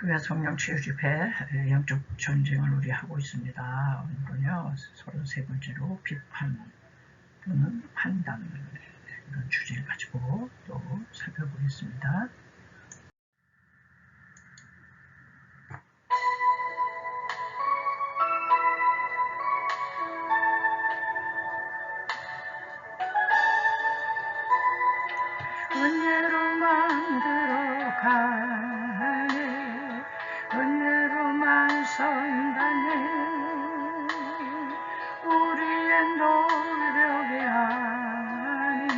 교회 성령 치유집회 영적 전쟁을 우리 하고 있습니다. 오늘은요, 33번째로 비판 또는 판단 이런 주제를 가지고 또 살펴보겠습니다. 은혜로 만들어 가네, 은혜로만 선다네. 우리의 노력이 아닌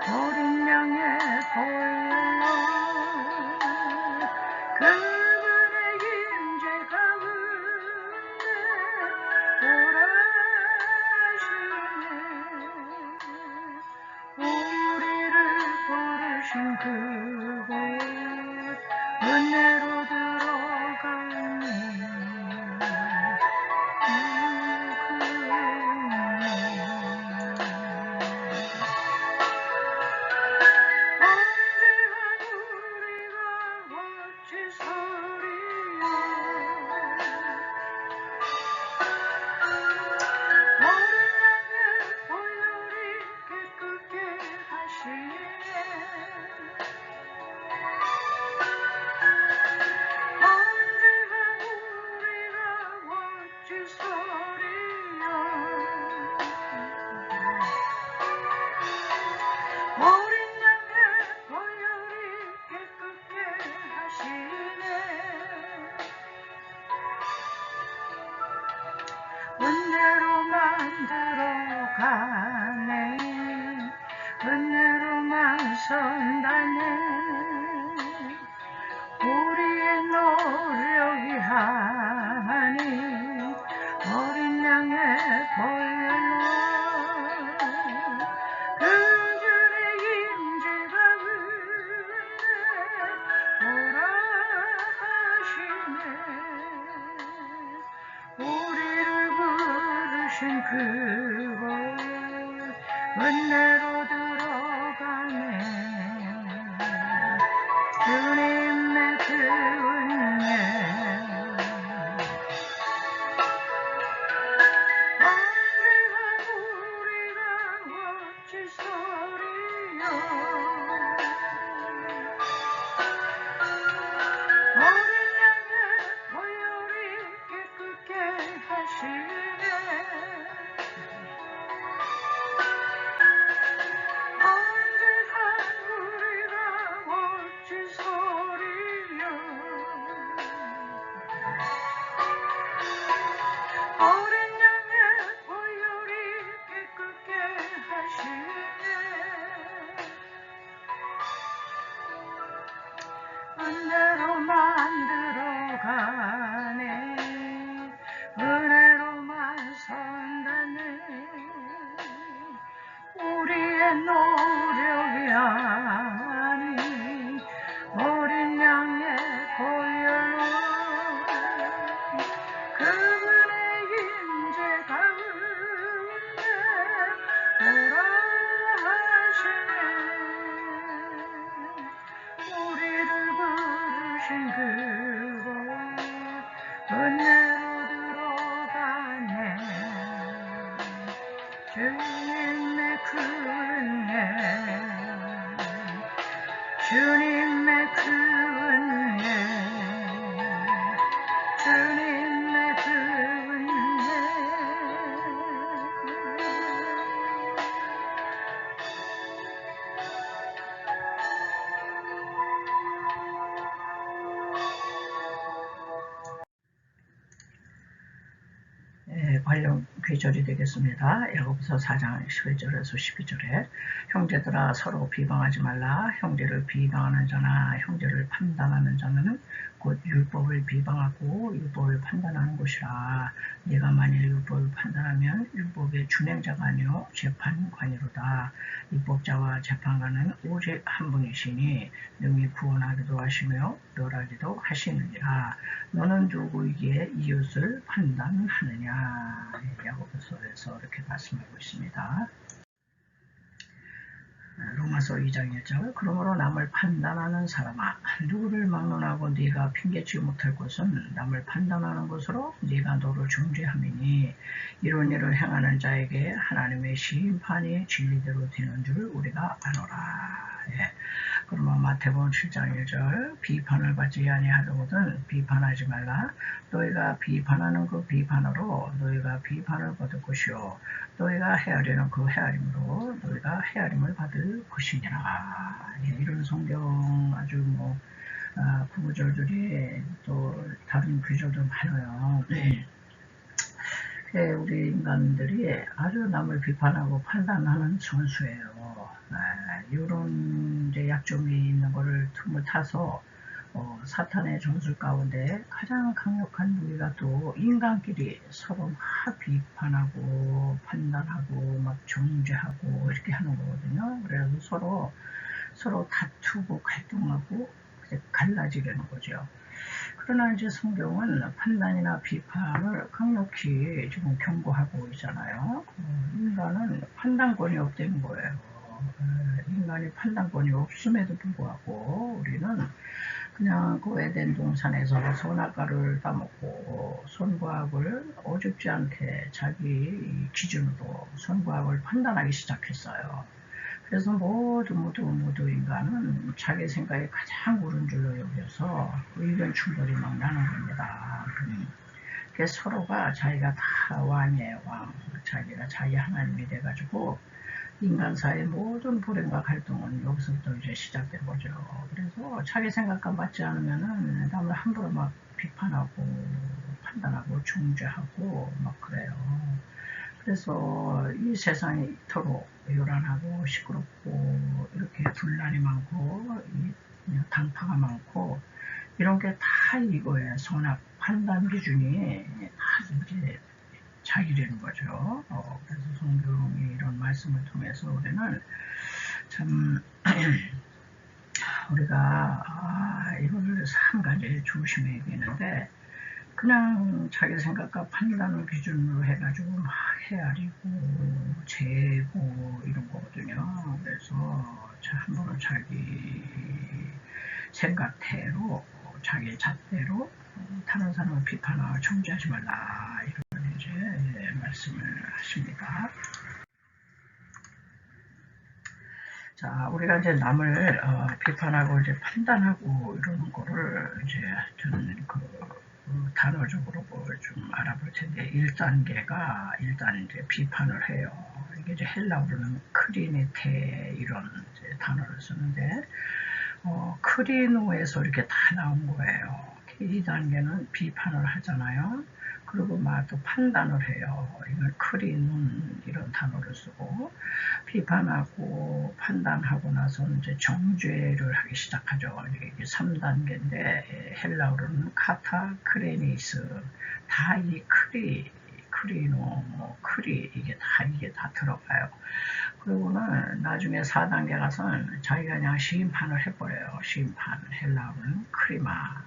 어린 양의 보혈로 그분의 임재 가운데 돌아시네. 우리를 부르신 그곳 은혜로 들어가니 은혜로 만들어 가네, 은혜로만 선다네. 우리의 노력이 아닌 어린 양의 보혈로 그분의 임재 가운데 돌아가시네. 우리를 부르신 그곳 은혜로 들어가네. 주님의 그 은혜 언제나 우리가 어찌 소리요. 어린 양의 보혈이 깨끗게 하시네. 언제나 우리가 어찌 소리요. 어린 양의 보혈이 깨끗게 하시네. 은혜로 만들어 가네, 은혜로만 선다네. 우리의 노력이 아닌 어린 양의 보혈로 그분의 임재 가운데 돌아가시네. 우리를 부르신 그곳 은혜로 들어가네. 주님의 그 은혜, 주님의 그 은혜, 주님의 그 은혜. 관련 귀절이 되겠습니다. 야고보서 4장 11절에서 12절에 형제들아 서로 비방하지 말라. 형제를 비방하는 자나 형제를 판단하는 자는 곧 율법을 비방하고 율법을 판단하는 것이라. 네가 만일 율법을 판단하면 율법의 준행자가 아니요 재판관이로다. 율법자와 재판관은 오직 한 분이시니 능히 구원하기도 하시며 멸하기도 하시느니라. 너는 누구에게 이웃을 판단하느냐. 야고보서에서 이렇게 말씀하고 있습니다. 로마서 2장이었죠. 그러므로 남을 판단하는 사람아, 누구를 막론하고 네가 핑계치 못할 것은 남을 판단하는 것으로 네가 너를 중죄함이니 이런 일을 행하는 자에게 하나님의 심판이 진리대로 되는 줄 우리가 아노라. 예. 그러면 마태복음 7장 1절 비판을 받지 아니하려거든 비판하지 말라. 너희가 비판하는 그 비판으로 너희가 비판을 받을 것이요 너희가 헤아리는 그 헤아림으로 너희가 헤아림을 받을 것이니라. 예, 이런 성경 아주 구구절절이 또 다른 구절도 많아요. 네. 우리 인간들이 아주 남을 비판하고 판단하는 선수예요. 이런 이제 약점이 있는 것을 틈을 타서 사탄의 전술 가운데 가장 강력한 무기가 또 인간끼리 서로 막 비판하고 판단하고 막 정죄하고 이렇게 하는 거거든요. 그래서 서로 다투고 갈등하고 갈라지게 하는 거죠. 그러나 이제 성경은 판단이나 비판을 강력히 지금 경고하고 있잖아요. 인간은 판단권이 없다는 거예요. 인간이 판단권이 없음에도 불구하고 우리는 그냥 그 에덴 동산에서 선악과를 따먹고 선과 악을 어줍지 않게 자기 기준으로 선과 악을 판단하기 시작했어요. 그래서 모두 인간은 자기 생각이 가장 옳은 줄로 여겨서 의견 충돌이 막 나는 겁니다. 그래서 서로가 자기가 다 왕이에요, 왕. 자기가 자기 하나님이 돼가지고 인간 사이의 모든 불행과 갈등은 여기서부터 이제 시작된 거죠. 그래서 자기 생각과 맞지 않으면은 남을 함부로 막 비판하고 판단하고 중죄하고 막 그래요. 그래서 이 세상이 이토록 요란하고 시끄럽고 이렇게 분란이 많고 당파가 많고 이런 게 다 이거예요. 선악 판단 기준이 다 이제 자기라는 거죠. 그래서 성경이 이런 말씀을 통해서 우리는 참 우리가 이거를 한 가지 조심해야 되는데 그냥 자기 생각과 판단을 기준으로 해가지고 막 헤아리고 재고 이런 거거든요. 그래서 함부로 자기 생각대로 자기 잣대로 다른 사람을 비판하고 정죄하지 말라 이런 이제 말씀을 하십니다. 자, 우리가 이제 남을 비판하고 이제 판단하고 이런 거를 이제 저는 단어적으로 좀 알아볼 텐데 1단계가 일단 이제 비판을 해요. 이게 이제 헬라어로는 크리네테 이런 이제 단어를 쓰는데 크리노에서 이렇게 다 나온 거예요. 2단계는 비판을 하잖아요. 그리고 막 또 판단을 해요. 이걸 크리는 이런 단어를 쓰고 비판하고 판단하고 나서 이제 정죄를 하기 시작하죠. 이게 3단계인데 헬라어로는 카타 크레니스 다 이 크리노 크리 이게 다 들어가요. 그리고는 나중에 4단계 가서는 자기가 그냥 심판을 해버려요. 심판 헬라어는 크리마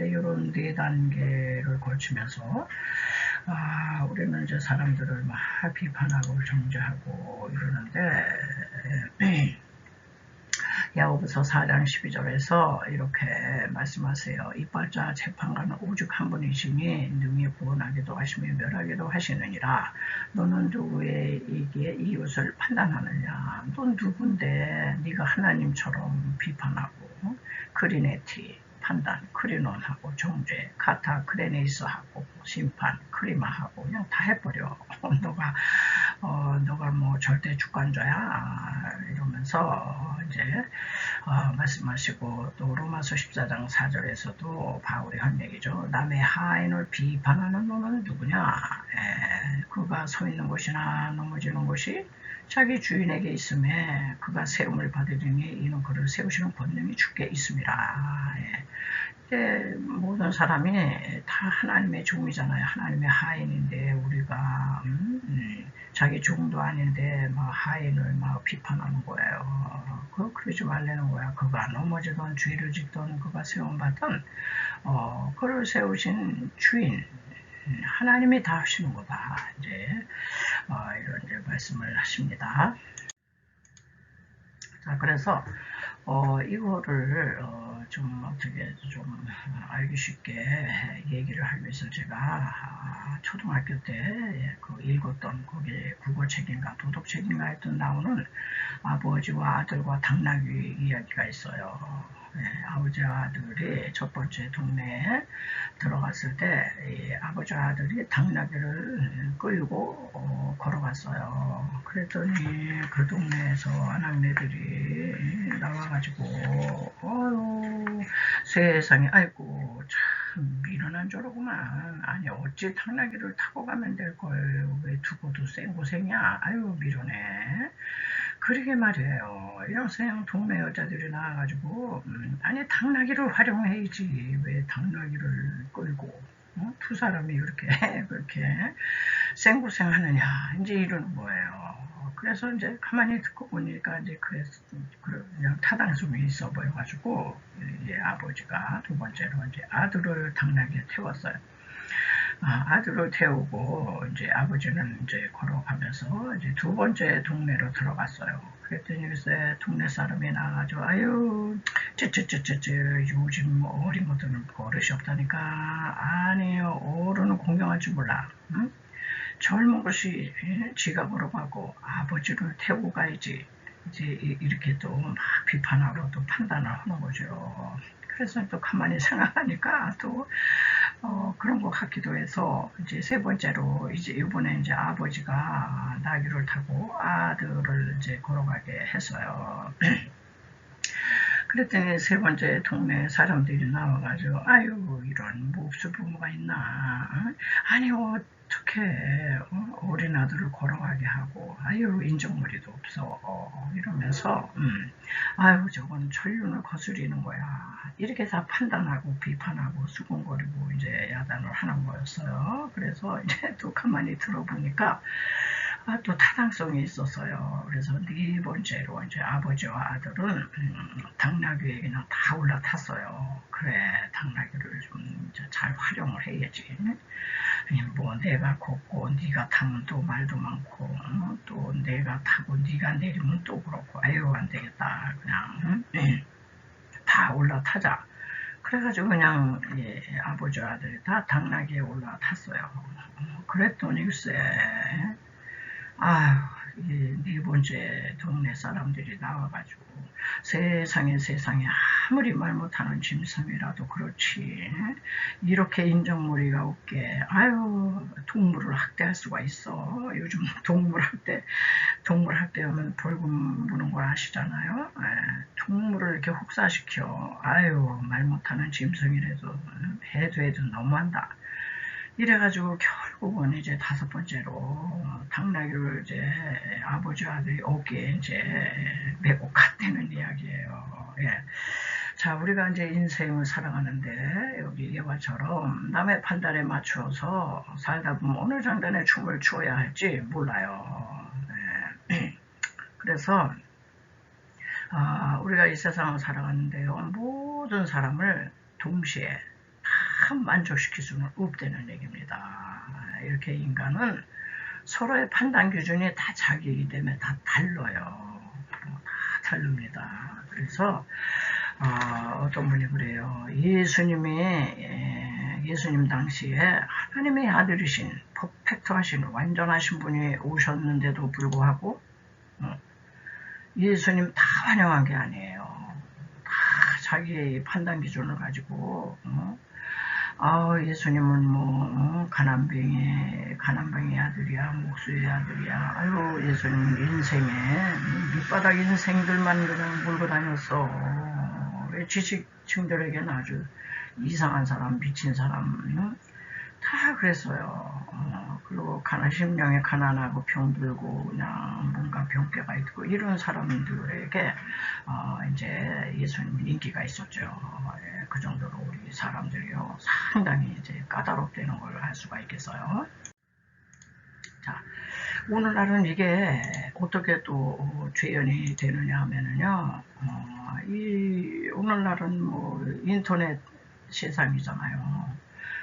이런 4단계를 거치면서 우리는 이제 사람들을 막 비판하고 정죄하고 이러는데 야고보서 4장 12절에서 이렇게 말씀하세요. 이빨자 재판관은 오직 한 분이시니 능히 구원하기도 하시며 멸하기도 하시느니라. 너는 누구에게 이웃을 판단하느냐? 넌 누군데 네가 하나님처럼 비판하고 크리네티 판단, 크리논하고 정죄, 카타 크레네이스하고 심판, 크리마하고 그냥 다 해버려. 너가 뭐 절대 주권자야 이러면서 이제 말씀하시고 또 로마서 14장 4절에서도 바울이 한 얘기죠. 남의 하인을 비판하는 너는 누구냐? 그가 서 있는 곳이나 넘어지는 곳이 자기 주인에게 있음에 그가 세움을 받으리니 이는 그를 세우시는 권능이 주께 있음이라. 모든 사람이 다 하나님의 종이잖아요. 하나님의 하인인데 우리가 자기 종도 아닌데 막 하인을 막 비판하는 거예요. 그러지 말라는 거야. 그가 넘어지던 죄를 짓던 그가 세움받던 그를 세우신 주인 하나님이 다 하시는 거다. 이제 이런 이제 말씀을 하십니다. 그래서 이거를 좀 어떻게 좀 알기 쉽게 얘기를 하기 위해서 제가 초등학교 때 그 읽었던 거기에 국어책인가 도덕책인가 했던 나오는 아버지와 아들과 당나귀 이야기가 있어요. 네, 아버지와 아들이 첫 번째 동네에 들어갔을 때 아버지와 아들이 당나귀를 끌고 걸어갔어요. 그랬더니 그 동네에서 아낙네들이 나와가지고 세상에 아이고 참 미련한 저러구만. 아니 어찌 당나귀를 타고 가면 될걸 왜 두고도 생고생이야. 아유 미련해. 그러게 말이에요. 이런 동네 여자들이 나와가지고 아니 당나귀를 활용해야지 왜 당나귀를 끌고 두 사람이 이렇게 그렇게 생고생하느냐 이제 이러는 거예요. 그래서 이제 가만히 듣고 보니까 이제 그냥 타당성이 있어 보여가지고 아버지가 두 번째로 이제 아들을 당나귀에 태웠어요. 아들을 태우고 이제 아버지는 이제 걸어가면서 이제 두 번째 동네로 들어갔어요. 그랬더니 글쎄 동네 사람이 나가지고 아유 쯔쯔쯔쯔쯔 요즘 어린 것들은 버릇이 없다니까. 아니요 어른은 공경할 줄 몰라. 응? 젊은 것이 지가 걸어가고 아버지를 태우고 가야지. 이제 이렇게 또 막 비판하고 또 판단을 하는 거죠. 그래서 또 가만히 생각하니까 또 그런 것 같기도 해서 이제 세 번째로 이제 이번에 이제 아버지가 나귀를 타고 아들을 이제 걸어가게 했어요. 그랬더니 세 번째 동네 사람들이 나와가지고 아유 이런 몹쓸 부모가 있나. 아니 어떻게 어린 아들을 걸어가게 하고 아유 인정머리도 없어 이러면서 아유 저건 천륜을 거스리는 거야 이렇게 다 판단하고 비판하고 수군거리고 이제 야단을 하는 거였어요. 그래서 이제 또 가만히 들어보니까 또 타당성이 있었어요. 그래서 네 번째로 이제 아버지와 아들은 당나귀에게는 다 올라탔어요. 그래 당나귀를 좀 잘 활용을 해야지. 뭐 내가 걷고 네가 타면 또 말도 많고 또 내가 타고 네가 내리면 또 그렇고 아유 안 되겠다 그냥 다 올라타자. 그래가지고 그냥 아버지와 아들이 다 당나귀에 올라탔어요. 그랬더니 글쎄 아유, 네 번째 동네 사람들이 나와가지고 세상에 아무리 말 못하는 짐승이라도 그렇지 이렇게 인정머리가 없게 아유 동물을 학대할 수가 있어. 요즘 동물 학대하면 벌금 부는 걸 아시잖아요. 동물을 이렇게 혹사시켜 아유 말 못하는 짐승이라도 해도 너무한다. 이래가지고 결국은 이제 다섯 번째로 당나귀를 이제 아버지 아들이 어깨에 이제 메고 갔다는 이야기예요. 예. 자, 우리가 이제 인생을 살아가는데 여기 예화처럼 남의 판단에 맞춰서 살다 보면 어느 장단에 춤을 추어야 할지 몰라요. 예. 그래서 우리가 이 세상을 살아가는데요. 모든 사람을 동시에 다 만족시킬 수는 없다는 얘기입니다. 이렇게 인간은 서로의 판단 기준이 다 자기이기 때문에 다 달라요. 다 다릅니다. 그래서 어떤 분이 그래요. 예수님 당시에 하나님의 아들이신 퍼펙트하신 완전하신 분이 오셨는데도 불구하고 예수님 다 환영한 게 아니에요. 다 자기의 판단 기준을 가지고 예수님은 뭐 가난뱅이 아들이야 목수의 아들이야 아유 예수님 인생에 밑바닥 인생들만 그냥 몰고 다녔어. 왜 지식층들에게는 아주 이상한 사람 미친 사람 다 그랬어요. 그리고 심령에 가난하고 병들고 그냥 뭔가 병폐가 있고 이런 사람들에게 이제 예수님 인기가 있었죠. 그 정도로 우리 사람들이요 상당히 이제 까다롭다는 걸 알 수가 있겠어요. 자, 오늘날은 이게 어떻게 또 죄연이 되느냐 하면은요, 오늘날은 뭐 인터넷 세상이잖아요.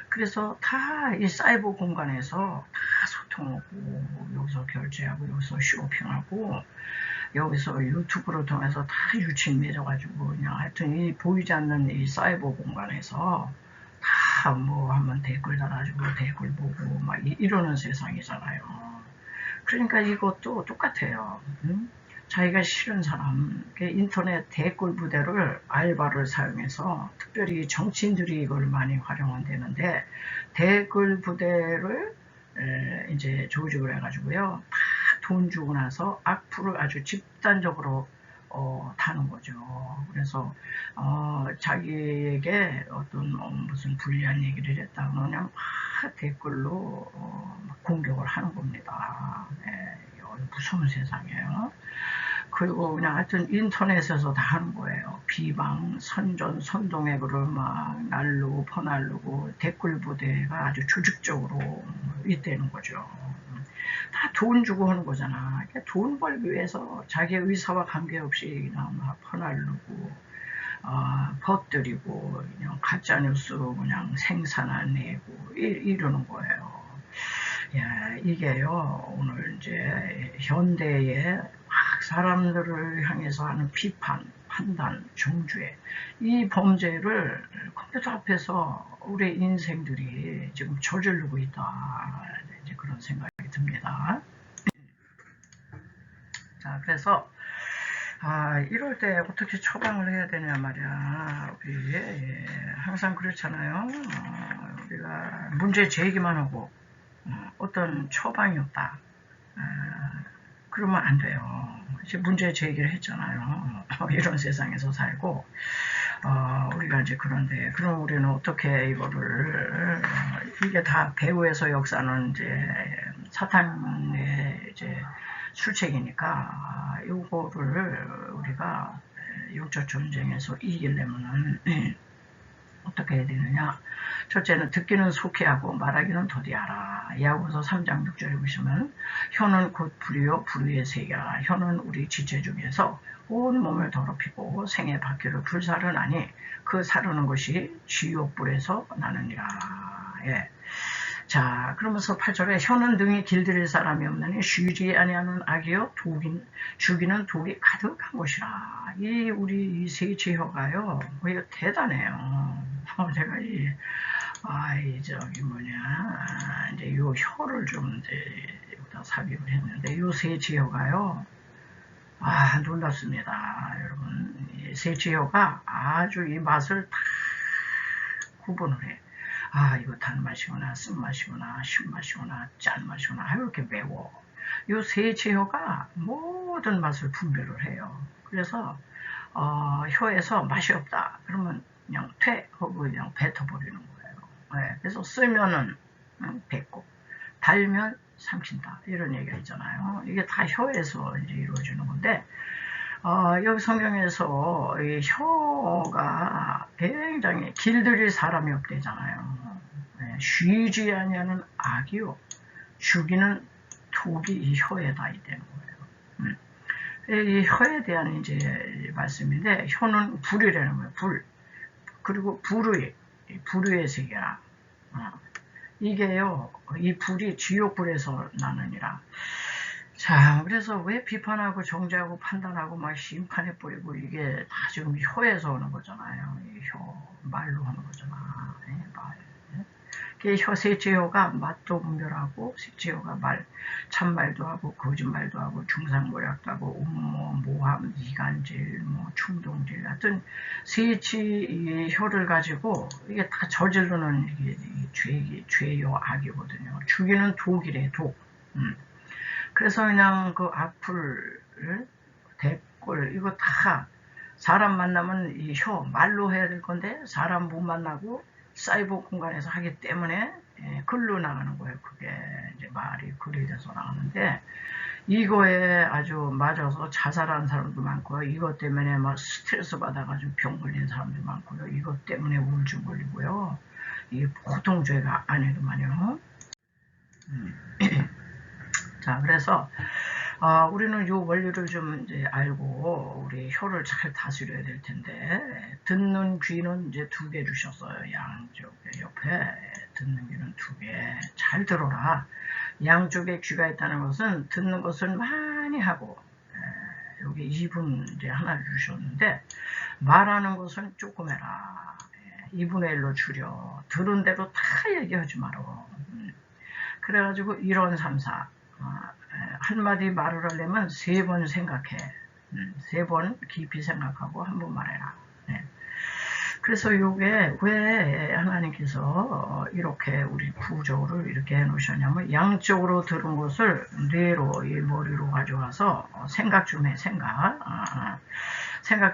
그래서 다 이 사이버 공간에서 다 소통하고 여기서 결제하고 여기서 쇼핑하고 여기서 유튜브를 통해서 다 유침 맺어가지고 그냥 하여튼 이 보이지 않는 이 사이버 공간에서 다 뭐 한번 댓글 달아주고 댓글 보고 막 이러는 세상이잖아요. 그러니까 이것도 똑같아요. 응? 자기가 싫은 사람, 인터넷 댓글 부대를 알바를 사용해서 특별히 정치인들이 이걸 많이 활용한다는데 댓글 부대를 이제 조직을 해가지고요. 다 돈 주고 나서 악플을 아주 집단적으로 다는 거죠. 그래서 자기에게 어떤 무슨 불리한 얘기를 했다 그러면 막 댓글로 공격을 하는 겁니다. 네, 무서운 세상이에요. 그리고 그냥 하여튼 인터넷에서 다 하는 거예요. 비방, 선전, 선동의 글을 막 날르고 퍼날르고 댓글 부대가 아주 조직적으로 있다는 거죠. 다 돈 주고 하는 거잖아. 돈 벌기 위해서 자기 의사와 관계없이 그냥 막 퍼날르고 퍼뜨리고 그냥 가짜뉴스 그냥 생산해내고 이러는 거예요. 야, 이게요 오늘 이제 현대의 막 사람들을 향해서 하는 비판, 판단, 정죄 이 범죄를 컴퓨터 앞에서 우리 인생들이 지금 저지르고 있다. 이제 그런 생각이 듭니다. 자, 그래서 이럴 때 어떻게 처방을 해야 되냐 말이야. 우리 항상 그렇잖아요. 우리가 문제 제기만 하고 어떤 처방이 없다. 그러면 안 돼요. 이제 문제 제기를 했잖아요. 이런 세상에서 살고 우리가 이제 그런데 그럼 우리는 어떻게 이거를 이게 다 배후에서 역사는 이제 사탄의 이제 술책이니까 이거를 우리가 영적 전쟁에서 이기려면은 어떻게 해야 되느냐. 첫째는 듣기는 속히하고 말하기는 더디하라. 야고보서 3장 6절에 보시면 혀는 곧 불이요 불의의 세계라. 혀는 우리 지체 중에서 온 몸을 더럽히고 생의 바퀴를 불사르나니 그 사르는 것이 지옥불에서 나느니라. 예. 자, 그러면서 8절에 혀는 등이 길들일 사람이 없느니 쉬지 아니하는 악이요 죽이는 독이 가득한 것이라. 이 우리 이 세치 혀가요, 이거 대단해요. 제가 저기 이제 요 혀를 좀 이제 여기다 삽입을 했는데 요 세치 혀가요, 놀랍습니다, 여러분. 이 세치 혀가 아주 이 맛을 다 구분을 해. 이거 단맛이구나, 쓴맛이구나, 신맛이구나, 짠맛이구나, 이렇게 매워. 요 세제혀가 모든 맛을 분별을 해요. 그래서 혀에서 맛이 없다 그러면 그냥 하고 그냥 뱉어버리는 거예요. 네, 그래서 쓰면은 뱉고 달면 삼킨다 이런 얘기가 있잖아요. 이게 다 혀에서 이제 이루어지는 건데 여기 성경에서 이 혀가 굉장히 길들일 사람이 없대잖아요. 쉬지 아니하는 악이요 죽이는 독이 이 혀에다 있다는 거예요. 이 혀에 대한 이제 말씀인데 혀는 불이라는 거예요. 불. 그리고 불의의 세계라. 이게요, 이 불이 지옥불에서 나느니라. 자, 그래서 왜 비판하고 정죄하고 판단하고 막 심판해버리고 이게 다 지금 혀에서 오는 거잖아요. 이 말로 하는 거잖아. 말. 셋째혀가 맛도 분별하고 셋째혀가 참말도 하고 거짓말도 하고 중상모략도 하고 음모, 모함, 이간질, 충동질 하여튼 셋이 혀를 가지고 이게 다 저지르는 이게 죄요 악이거든요. 죽이는 독이래, 독. 그래서 그냥 그 악플, 댓글 이거 다 사람 만나면 이 말로 해야 될 건데 사람 못 만나고 사이버 공간에서 하기 때문에 글로 나가는 거예요. 그게 이제 말이 글이 돼서 나가는데 이거에 아주 맞아서 자살한 사람도 많고요. 이것 때문에 막 스트레스 받아가지고 병 걸린 사람도 많고요. 이것 때문에 우울증 걸리고요. 이게 보통 죄가 아니더만요. 자, 그래서 우리는 이 원리를 좀 이제 알고 우리 혀를 잘 다스려야 될 텐데 듣는 귀는 이제 2개 주셨어요. 양쪽에 옆에 듣는 귀는 2개. 잘 들어라. 양쪽에 귀가 있다는 것은 듣는 것을 많이 하고 여기 2분 이제 하나 주셨는데, 말하는 것은 조금 해라. 2분의 1로 줄여. 들은 대로 다 얘기하지 마라. 그래가지고 1원 3, 4. 한마디 말을 하려면 3번 생각해. 3번 깊이 생각하고 한 번 말해라. 그래서 요게 왜 하나님께서 이렇게 우리 구조를 이렇게 해놓으셨냐면, 양쪽으로 들은 것을 뇌로, 이 머리로 가져와서 생각 좀 해, 생각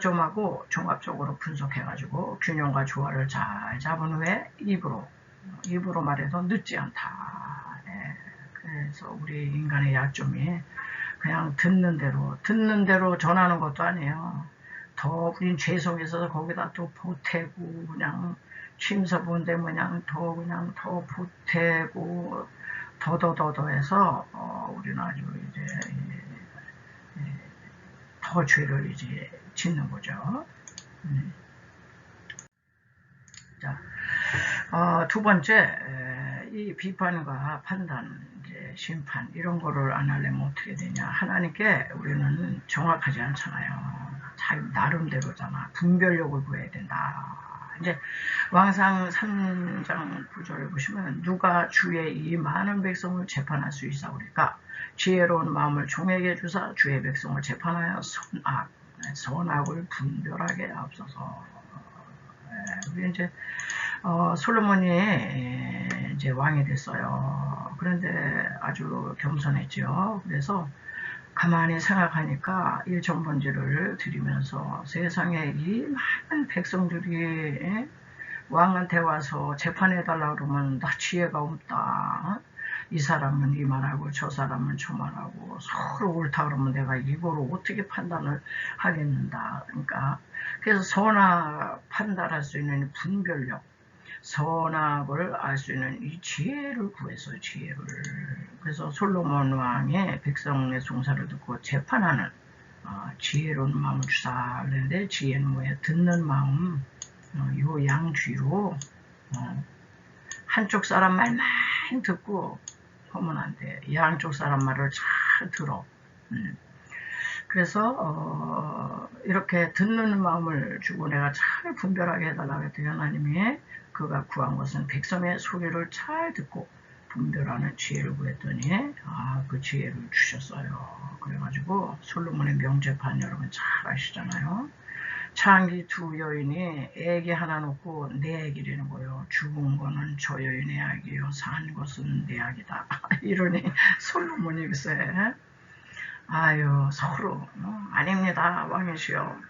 좀 하고 종합적으로 분석해가지고 균형과 조화를 잘 잡은 후에 입으로 말해서 늦지 않다. 그래서 우리 인간의 약점이 그냥 듣는 대로 전하는 것도 아니에요. 더 우린 죄 속에 있어서 거기다 또 보태고, 그냥 침서본데 그냥 더 보태고, 더더더더 해서 우리는 아주 이제 더 죄를 이제 짓는 거죠. 자, 두 번째, 이 비판과 판단, 이제 심판 이런 거를 안 하려면 어떻게 되냐? 하나님께 우리는 정확하지 않잖아요. 자기 나름대로잖아. 분별력을 구해야 된다. 이제 왕상 3장 9절에 보시면, 누가 주의 이 많은 백성을 재판할 수 있사오리까? 지혜로운 마음을 종에게 주사 주의 백성을 재판하여 선악을 분별하게 앞서서. 우리 이제 솔로몬이 이제 왕이 됐어요. 그런데 아주 겸손했죠. 그래서 가만히 생각하니까 일정번지를 드리면서 세상에 이 많은 백성들이 왕한테 와서 재판해달라 그러면 나 지혜가 없다. 이 사람은 이 말하고 저 사람은 저 말하고 서로 옳다 그러면 내가 이거로 어떻게 판단을 하겠는다. 그러니까 그래서 선악 판단할 수 있는 분별력, 선악을 알 수 있는 이 지혜를 구해서 지혜를. 그래서 솔로몬 왕의 백성의 송사를 듣고 재판하는 지혜로운 마음을 주사. 그런데 지혜는 뭐예요? 듣는 마음. 요 양쥐로 한쪽 사람 말만 듣고 하면 안 돼. 양쪽 사람 말을 잘 들어. 그래서 이렇게 듣는 마음을 주고 내가 잘 분별하게 해달라고 했더니 하나님이 그가 구한 것은 백성의 소리를 잘 듣고 분별하는 지혜를 구했더니 그 지혜를 주셨어요. 그래가지고 솔로몬의 명제판 여러분 잘 아시잖아요. 창기 두 여인이 애기 하나 놓고 내 애기라는 거예요. 죽은 거는 저 여인의 악이요, 산 것은 내 악이다. 이러니 솔로몬이 글쎄, 아유 서로 아닙니다 왕이시여,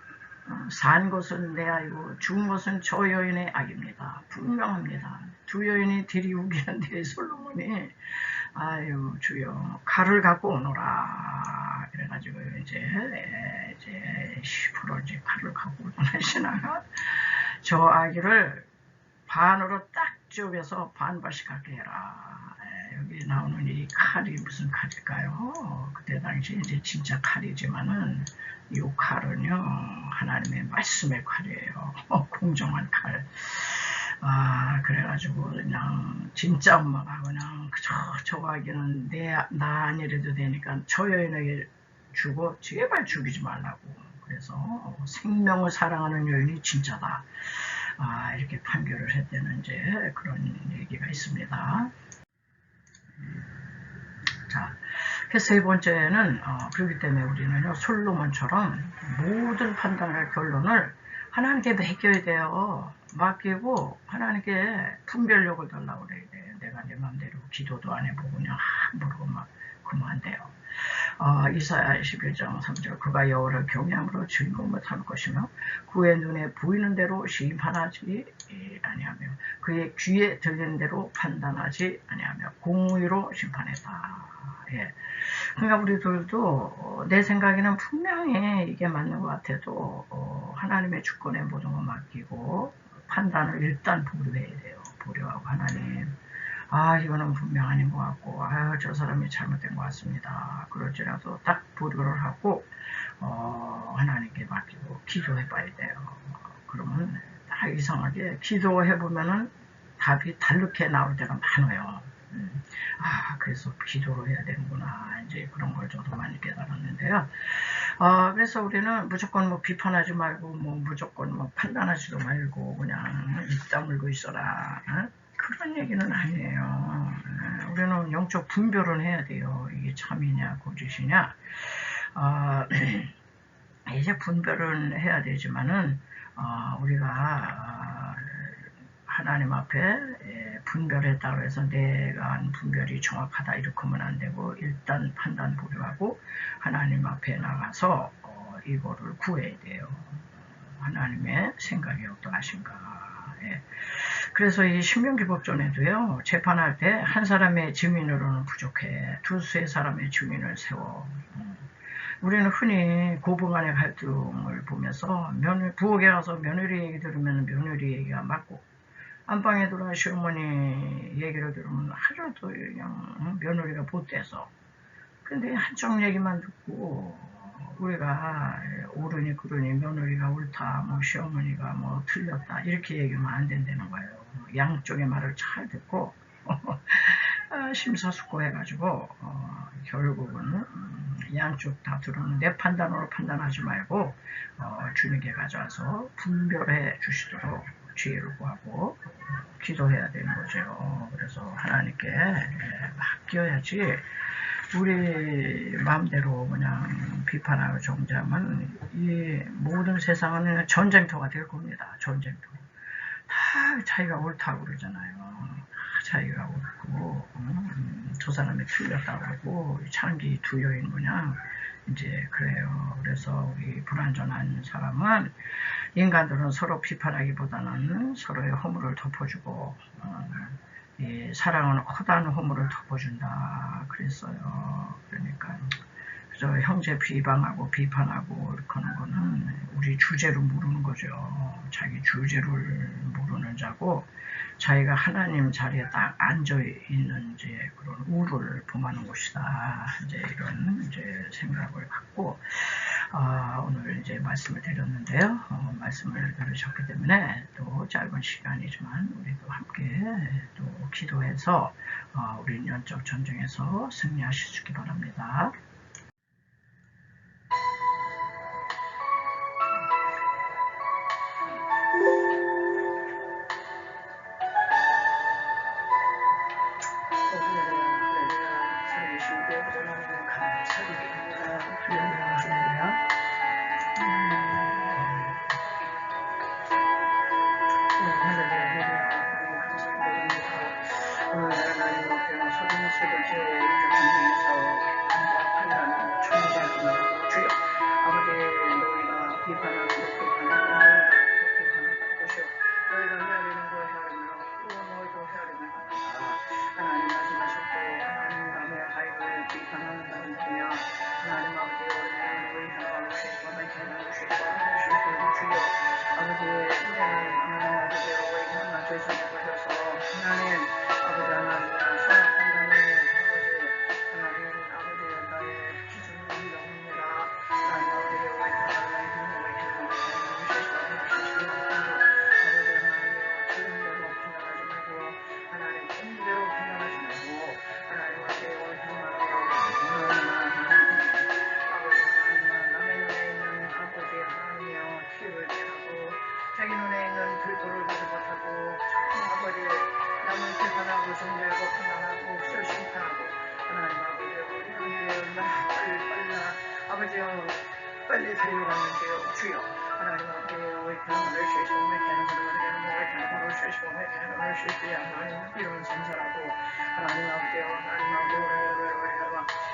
산 것은 내 악이고 죽은 것은 저 여인의 악입니다. 분명합니다. 두 여인이 들이 우기는데 솔로몬이 아유 주여 칼을 갖고 오너라. 그래가지고 이제 10% 이제 칼을 갖고 오잖아요. 신하가 저 아기를 반으로 딱 쪼개서 반반씩 갖게 해라. 여기 나오는 이 칼이 무슨 칼일까요? 그때 당시 이제 진짜 칼이지만은 이 칼은요 하나님의 말씀의 칼이에요. 공정한 칼. 그래가지고 그냥 진짜 엄마가 그냥 저 아기는 나 아니래도 되니까 저 여인에게 주고 제발 죽이지 말라고. 그래서 생명을 사랑하는 여인이 진짜다. 이렇게 판결을 했다는 이제 그런 얘기가 있습니다. 자, 세 번째는 그렇기 때문에 우리는요 솔로몬처럼 모든 판단과 결론을 하나님께 맡겨야 돼요. 맡기고 하나님께 분별력을 달라고 그래야 돼. 내가 내 마음대로 기도도 안 해보고 그냥 모르고 막 그러면 안 돼요. 이사야 11장 3절 그가 여호와를 경외함으로 즐거움을 삼을 것이며 그의 눈에 보이는 대로 심판하지 아니하며 그의 귀에 들리는 대로 판단하지 아니하며 공의로 심판했다. 그러니까 우리들도 내 생각에는 분명히 이게 맞는 것 같아도 하나님의 주권에 모든 걸 맡기고 판단을 일단 보류해야 돼요. 보류하고 하나님 이거는 분명 아닌 것 같고 저 사람이 잘못된 것 같습니다. 그럴지라도 딱 보류를 하고 하나님께 맡기고 기도해 봐야 돼요. 그러면 딱 이상하게 기도해 보면은 답이 다르게 나올 때가 많아요. 그래서 기도를 해야 되는구나. 이제 그런 걸 저도 많이 깨달았는데요. 그래서 우리는 무조건 뭐 비판하지 말고, 뭐 무조건 뭐 판단하지도 말고, 그냥 입 다물고 있어라. 그런 얘기는 아니에요. 우리는 영적 분별은 해야 돼요. 이게 참이냐, 거짓이냐. 이제 분별은 해야 되지만은, 우리가, 하나님 앞에 분별했다고 해서 내가 한 분별이 정확하다 이렇게 하면 안 되고, 일단 판단 불허하고 하나님 앞에 나가서 이거를 구해야 돼요. 하나님의 생각이 어떠하신가. 그래서 이 신명기법전에도요, 재판할 때 한 사람의 증인으로는 부족해. 두세 사람의 증인을 세워. 우리는 흔히 고부간의 갈등을 보면서 부엌에 가서 며느리 얘기 들으면 며느리 얘기가 맞고, 안방에 들어와 시어머니 얘기를 들으면 하루도 그냥 며느리가 못돼서. 근데 한쪽 얘기만 듣고 우리가 옳으니 그러니 며느리가 옳다, 뭐 시어머니가 뭐 틀렸다 이렇게 얘기하면 안 된다는 거예요. 양쪽의 말을 잘 듣고 심사숙고해가지고 결국은 양쪽 다 들어는 내 판단으로 판단하지 말고 주님께 가져와서 분별해 주시도록 지혜를 구하고 기도해야 되는 거죠. 그래서 하나님께 맡겨야지 우리 마음대로 그냥 비판하고 정죄하면 이 모든 세상은 전쟁터가 될 겁니다. 전쟁터. 다 자기가 옳다고 그러잖아요. 다 자기가 옳고 저 사람이 틀렸다고 하고 창기 두 여인 뭐냐 이제 그래요. 그래서 우리 불완전한 사람은 인간들은 서로 비판하기보다는 서로의 허물을 덮어주고 사랑은 허다한 허물을 덮어준다 그랬어요. 그러니까 그래서 형제 비방하고 비판하고 이렇게 하는 거는 우리 주제를 모르는 거죠. 자기 주제를 모르는 자고 자기가 하나님 자리에 딱 앉아 있는 이제 그런 우를 범하는 것이다. 이제 이런 이제 생각을 갖고 오늘 이제 말씀을 드렸는데요. 말씀을 들으셨기 때문에 또 짧은 시간이지만 우리도 함께 또 기도해서 우리 영적 전쟁에서 승리하실 수 있기 바랍니다. 빨리 달려가는 주여 하나님 앞에 오해하는 이런 생사라고 하나님 앞에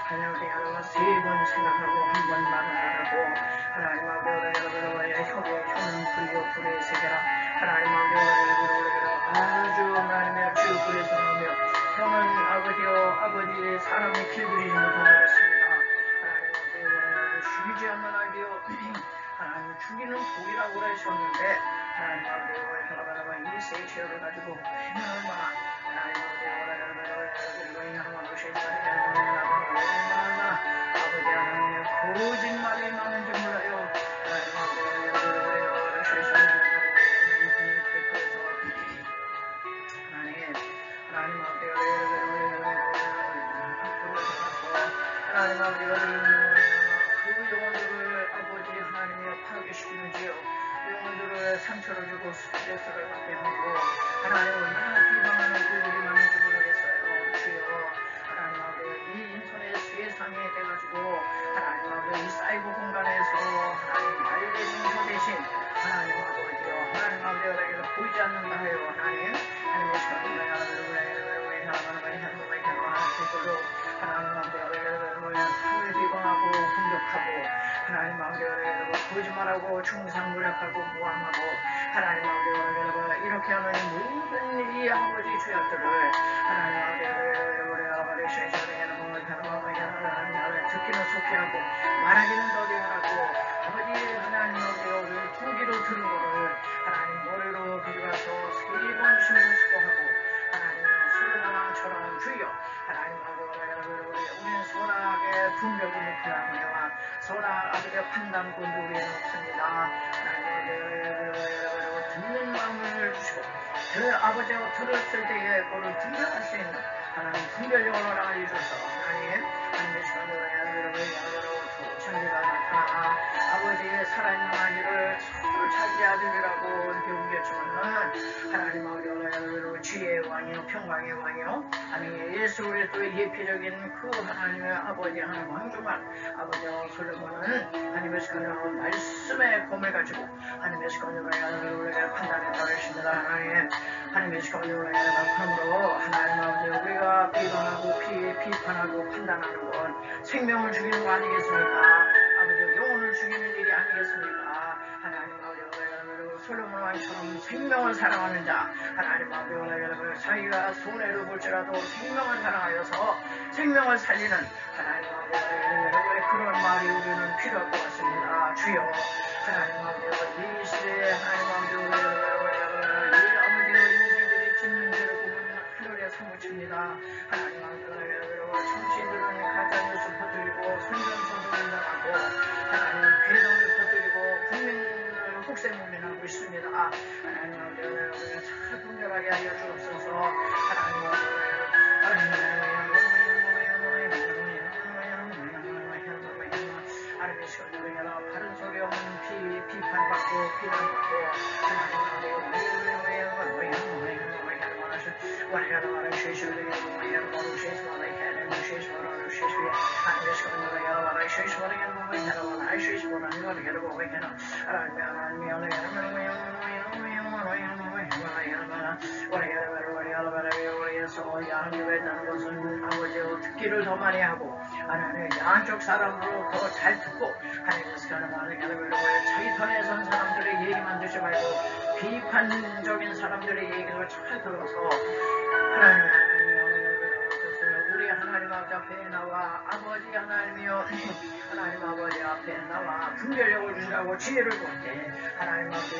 하나님 세번 생각하고 한 번 말하라고 하나님 앞에 혀는 불의 세계라 하나님 앞에 아주 하나님의 주 불의 사랑하며 혀는 아버지의 사랑의 길들이지 못하고 있습니다. 죽이지 않는 아이디어 하나님 죽이는 복이라고 하셨는데 하나님 아버지 이 세체를 가지고 얼마나 하나님 아버지 하나님의 거짓말이 많은지 몰라요. 하나님 스트레스를 받게 하고 하나님 얼마나 비방하는 그들이 많은지 모르겠어요. 주여 하나님 아버지 이 인터넷 세상에 돼가지고 하나님 아버지 이 사이버 공간에서 하나님 말 대신 혀 대신 하나님 아버지요 하나님 아버지에게 보이지 않는다 하여 하나님 하나님의 시간을 하나님 아버지에게 서울 비방하고 공격하고 하나님 아버지에게 보이지 말라고 중상무력하고 모함하고 하나님 아버지에게 이렇게 하는 모든 이 아버지 죄악들을 하나님 아버지에게 듣기는 속히 하고 말하기는 더디하라고 아버지 하나님 아버지 두기로 들은 거를 하나님 머리로 가져가서 3번 심사숙고하고 하나님 소나처럼 주여 하나님 아버지 우리는 소나하게 분별이 높으나니와 소나 아버지의 판단권도 우리는 없습니다. 하나님 아버지 듣는 마음을 주시고 그 아버지가 들었을 때에 그를 분별할 수 있는 하나님 분별력을 허락해 주셔서 하나님의 시간으로 천리가 나타나 아버지의 살아있는 아기를 서로 자기 아들이라고 이렇게 우겼지만은 하나님 아버지 지혜의 왕이요 평강의 왕이요 하나님 예수 그리스도의 예표적인 그 하나님의 아버지 하나님 왕중한 아버지와 솔로몬은 하나님의 시간으로 말씀의 검을 가지고 하나님의 시간으로 우리가 판단에 따르십니다. 하나님의 시간으로 그러므로 하나님 아버지 우리가 비방하고 비판하고 판단하는 건 생명을 죽이는 거 아니겠습니까? 아버지 영혼을 죽이는 일이 아니겠습니까? 하나님 아버지 솔로몬 왕처럼 생명을 사랑하는 자 하나님 아버지 자기가 손해를 볼지라도 생명을 사랑하여서 생명을 살리는 하나님 아버지 그런 말이 우리는 필요할 것 같습니다. 주여 하나님 아버지 이 시대에 하나님 아버지 이 아버지의 인생들이 짓는 죄를 보면 하늘에 사무칩니다. 하나님 아버지 정치인들은 가짜뉴스 퍼뜨리고 선전포동을 당하고 하나님 괴담을 퍼뜨리고 국민을 혹세무민하고 있습니다. 하나님 아버지 잘 분별하게 하여 주옵소서. 하나님 아버지 하나님의 시간으로 바른 소리 없는 비판받고 비난받고 아버지로 듣기를 더 많이 하고 하나님 양쪽 사람으로 더 잘 듣고 하나님께서 자기 편에 선 사람들의 얘기만 듣지 말고 비판적인 사람들의 얘기를 잘 들어서 하나님 우리 하나님 아버지 앞에 나와 아버지 하나님이여 하나님 아버지 앞에 나와 분별력을 주시라고 지혜를 구할게 하나님 아버지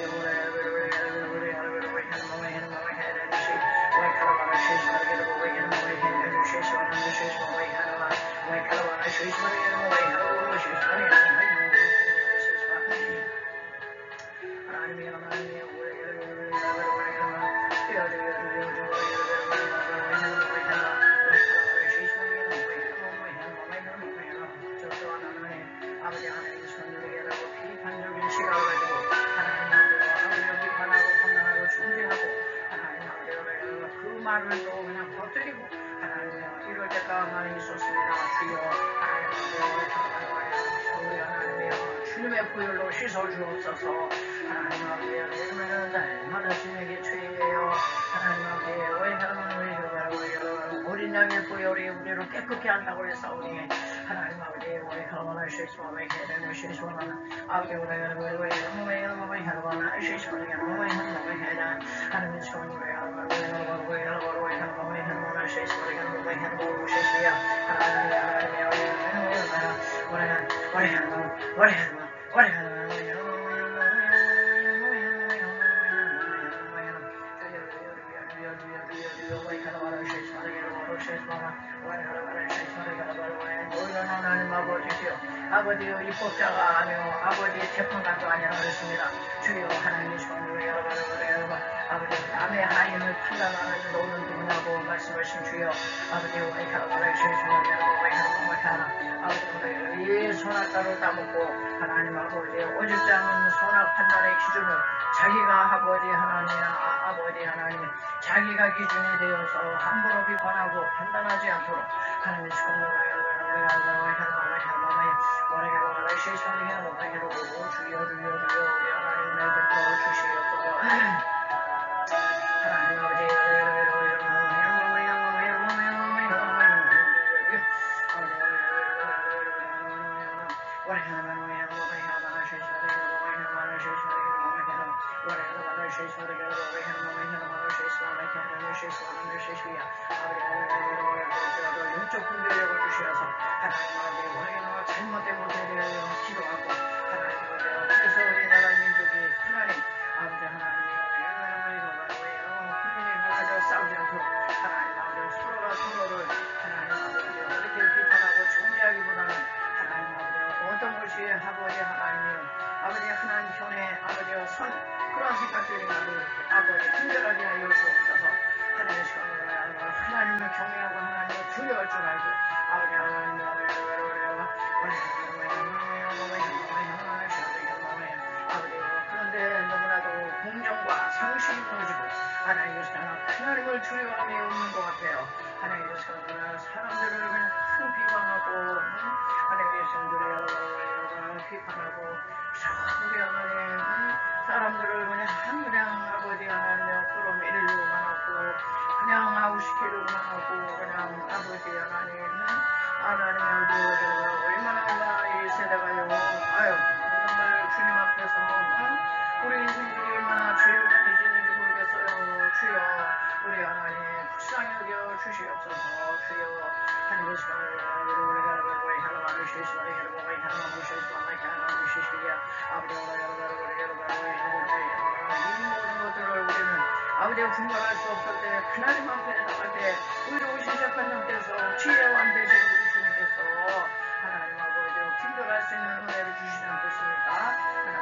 아버지 하나님 손으로 비판적인 시각을 가지고 하나님 아버지를 비판하고 판단하고 중재하고 하나님 아버지를 그 말을 또 그냥 퍼뜨리고 하나님 이럴 때가 많이 있었습니다. 주여 하나님 아버지 우리 하나님이여 주님의 보혈로 씻어 주옵소서. 하나님 아버지 날마다 주님에게 죄예요. 하나님 아버지 왜 하나님을 어린 양의 보혈이 우리를 깨끗게 한다고 했사오니 하나님 아버지 왜 하나님을 실수하며 해내는 실수하는 아버지 왜 하나님을 실수하는 하나님의 손으로 아버지여 입법자가 아니요 아버지의 재판관도 아니라 그랬습니다. 주여 하나님의 손으로 여러분 아버지 남의 하인을 판단하는 너는 누구냐고 말씀하신 주여 아버지 와이카라바라의 실수하는 여러분 아버지 이 선악과를 따먹고 하나님 아버지 오직지 않은 선악 판단의 기준을 자기가 아버지 하나님 자기가 기준이 되어서 함부로 비판하고 판단하지 않도록 하나님의 시간으로 주여 우리 하나님 내버려 주시옵소서. 하나님 아버지 영적 분별력을 주셔서 하나님 아버지 잘못된 것에 대하여 기도하고 하나님 아버지 그래서 우리나라 민족이 하나님 아버지 국민이 모여서 싸우지 않도록 하나님 아버지 서로가 서로를 하나님 아버지 이렇게 비판하고 정죄하기보다는 하나님 아버지 어떤 것이 아버지 하나님 편에 아버지 선 그런 생각들이 나도 아버지 분별하게 하여 주옵소서. 하나님의 시간으로 하나님을 경외하고 하나님을 두려워할 줄 알고 아버지 그런데 너무나도 공정과 상식이 무너지고 하나님을 두려워함이 없는 것 같아요. 하나님의 시간으로 사람들을 그냥 비방하고 하나님의 시간들을 비판하고 우리 하나님 사람들을 그냥 아버지 하나님 끌어내리려고만 하고 그냥 아웃시키려고만 하고 그냥 아버지 하나님 얼마나 이 세대가요 정말 주님 앞에서 우리 인생들이 얼마나 죄를 많이 짓는지 모르겠어요. 주여 우리 하나님 불쌍히 여겨 주시옵소서. 주여 하나님의 시간을 아버지가 분별할 수 없을 때 하나님 앞에 나갈 때 의로우신 재판장께서 지혜와 왕 되신 우리 주님께서 하나님 아버지 분별할 수 있는 은혜를 주시지 않겠습니까?